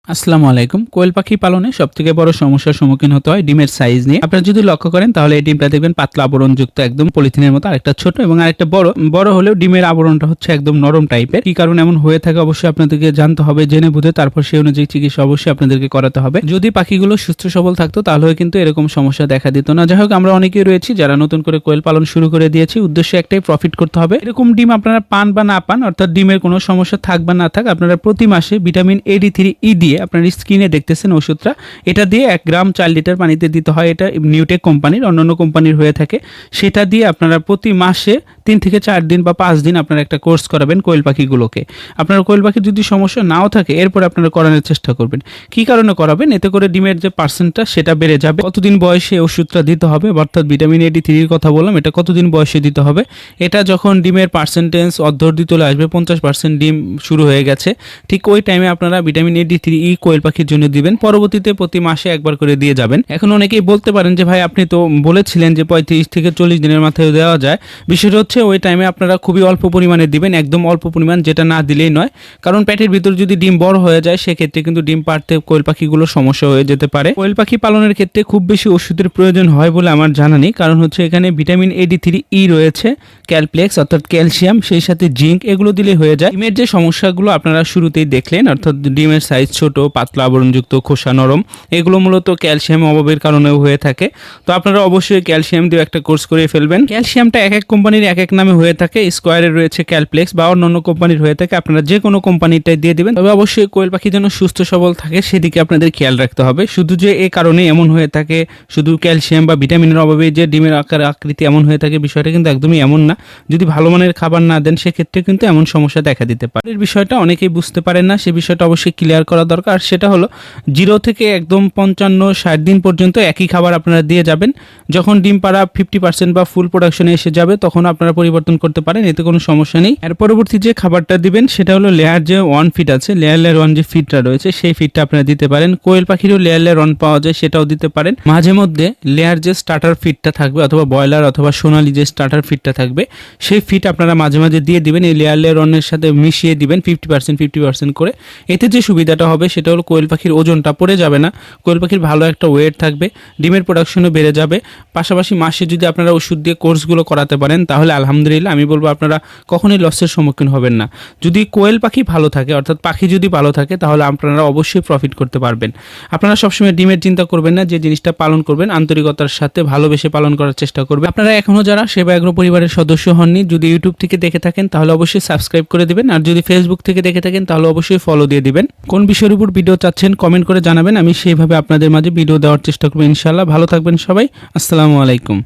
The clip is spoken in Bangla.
আসসালামু আলাইকুম। কোয়েল পাখি পালনে সবথেকে বড় সমস্যার সম্মুখীন হতে হয় ডিমের সাইজ নিয়ে। আপনারা যদি লক্ষ্য করেন তাহলে এই ডিমটা দেখবেন পাতলা আবরণযুক্ত, একদম পলিথিনের মতো, আরেকটা ছোট এবং আরেকটা বড়। বড় হলেও ডিমের আবরণটা হচ্ছে একদম নরম টাইপের। কি কারণে এমন হয়ে থাকে অবশ্যই আপনাদেরকে জানতে হবে, জেনে বুঝে তারপর সেই অনুযায়ী চিকিৎসা অবশ্যই আপনাদেরকে করাতে হবে। যদি পাখিগুলো সুস্থ সবল থাকতো তাহলে কিন্তু এরকম সমস্যা দেখা দিত না। যাই হোক, আমরা অনেকেই রয়েছি যারা নতুন করে কোয়েল পালন শুরু করে দিয়েছি। উদ্দেশ্য একটাই, প্রফিট করতে হবে। এরকম ডিম আপনারা পান বা না পান, অর্থাৎ ডিমের কোনো সমস্যা থাক বা না থাক, আপনারা প্রতি মাসে ভিটামিন AD3E দিয়ে আপনার স্কিনে দেখতেছেন ওষুধটা, এটা দিয়ে 1 গ্রাম 4 লিটার পানিতে দিতে হয়। এটা নিউটেক কোম্পানির, অন্যান্য কোম্পানির হয়ে থাকে। সেটা দিয়ে আপনারা প্রতি মাসে 3 থেকে 4 দিন বা 5 দিন আপনারা একটা কোর্স করাবেন কোয়েল পাখিগুলোকে। আপনার কোয়েল পাখির যদি সমস্যা নাও থাকে এরপর আপনারা করানোর চেষ্টা করবেন। কি কারণে করাবেন? এতে করে ডিমের যে পার্সেন্টটা সেটা বেড়ে যাবে। কতদিন বয়সে ওষুধটা দিতে হবে, অর্থাৎ ভিটামিন AD3 কথা বললাম, এটা কতদিন বয়সে দিতে হবে? এটা যখন ডিমের পার্সেন্টেজ অর্ধ চলে আসবে, 50% ডিম শুরু হয়ে গেছে, ঠিক ওই টাইমে আপনারা ভিটামিন AD3E কোয়েল পাখির জন্য দিবেন। পরবর্তীতে প্রতি মাসে একবার করে দিয়ে যাবেন। এখন অনেকেই বলতে পারেন যে ভাই আপনি তো বলেছিলেন যে 35 থেকে 40 দিনের মাথায় দেওয়া যায়। বিষয়টা হচ্ছে ওই টাইমে আপনারা খুবই অল্প পরিমাণে দিবেন, একদম অল্প পরিমাণ, যেটা না দিলেই নয়। কারণ পেটের ভিতর যদি ডিম বড় হয়ে যায় সেক্ষেত্রে কিন্তু ডিম পাড়তে কোয়েল পাখিগুলোর সমস্যা হয়ে যেতে পারে। কোয়েল পাখি পালনের ক্ষেত্রে খুব বেশি ওষুধের প্রয়োজন হয় বলে আমার জানা নেই, কারণ হচ্ছে এখানে ভিটামিন AD3E রয়েছে, ক্যালপ্লেক্স অর্থাৎ ক্যালসিয়াম, সেই সাথে জিঙ্ক, এগুলো দিলে হয়ে যায়। ডিমের যে সমস্যাগুলো আপনারা শুরুতেই দেখলেন, অর্থাৎ ডিমের সাইজ ছোট, পাতলা আবরণযুক্ত, খোসা নরম, এগুলো মূলত ক্যালসিয়াম অভাবের কারণেও হয়ে থাকে। তো আপনারা অবশ্যই ক্যালসিয়াম দিয়ে একটা কোর্স করে ফেলবেন। ক্যালসিয়ামটা এক এক কোম্পানির এক এক নামে হয়ে থাকে। স্কোয়ারের রয়েছে ক্যালপ্লেক্স, বা অন্যান্য কোম্পানির হয়ে থাকে। আপনারা যে কোনো কোম্পানিটাই দিয়ে দিবেন, তবে অবশ্যই কোয়েল পাখি যেন সুস্থ সবল থাকে সেদিকে আপনাদের খেয়াল রাখতে হবে। শুধু যে এই কারণে এমন হয়ে থাকে, শুধু ক্যালসিয়াম বা ভিটামিনের অভাবে যে ডিমের আকার আকৃতি এমন হয়ে থাকে, বিষয়টা কিন্তু একদমই এমন না। যদি ভালো মানের খাবার না দেন সেক্ষেত্রে কিন্তু এমন সমস্যা দেখা দিতে পারে। এর বিষয়টা অনেকেই বুঝতে পারেন না, সে বিষয়টা অবশ্যই ক্লিয়ার করা দরকার। সেটা হলো 0 থেকে একদম 55-60 দিন পর্যন্ত একই খাবার আপনারা দিয়ে যাবেন। যখন ডিম পাড়া 50% বা ফুল প্রোডাকশনে এসে যাবে তখন আপনারা পরিবর্তন করতে পারেন, এতে কোনো সমস্যা নেই। এর পরবর্তী যে খাবারটা দিবেন সেটা হলো লেয়ার যে 1 ফিট আছে, লেয়ার 1 যে ফিটটা রয়েছে সেই ফিটটা আপনারা দিতে পারেন। কোয়েল পাখিরও লেয়ার 1 পাওয়া যায়, সেটাও দিতে পারেন। মাঝে মধ্যে লেয়ার যে স্টার্টার ফিটটা থাকবে, অথবা ব্রয়লার অথবা সোনালি যে স্টার্টার ফিটটা থাকবে, সেই ফিট আপনারা মাঝে মাঝে দিয়ে দিবেন। এই লেয়ার 1 এর সাথে মিশিয়ে দিবেন 50% করে। এতে যে সুবিধাটা হবে সেটা হলো কোয়েল পাখির ওজনটা পড়ে যাবে না, কোয়েল পাখির ভালো একটা ওয়েট থাকবে, ডিমের প্রোডাকশনও বেড়ে যাবে। পাশাপাশি মাসে যদি আপনারা ওষুধ দিয়ে কোর্সগুলো করাতে পারেন তাহলে আলহামদুলিল্লাহ আমি বলবো আপনারা কখনোই লসের সম্মুখীন হবেন না। যদি কোয়েল পাখি ভালো থাকে, অর্থাৎ পাখি যদি ভালো থাকে, তাহলে আপনারা অবশ্যই প্রফিট করতে পারবেন। আপনারা সবসময় ডিমের চিন্তা করবেন না, যে জিনিসটা পালন করবেন আন্তরিকতার সাথে ভালোবেসে পালন করার চেষ্টা করবেন। আপনারা এখনও যারা সেবা এগ্রো পরিবারের সদস্য হননি, যদি ইউটিউব থেকে দেখে থাকেন তাহলে অবশ্যই সাবস্ক্রাইব করে দিবেন, আর যদি ফেসবুক থেকে দেখে থাকেন তাহলে অবশ্যই ফলো দিয়ে দিবেন। কোন বিষয়ের উপর ভিডিও চাচ্ছেন কমেন্ট করে জানাবেন, আমি সেইভাবে আপনাদের মাঝে ভিডিও দেওয়ার চেষ্টা করবো ইনশাআল্লাহ। ভালো থাকবেন সবাই, আসসালামু আলাইকুম।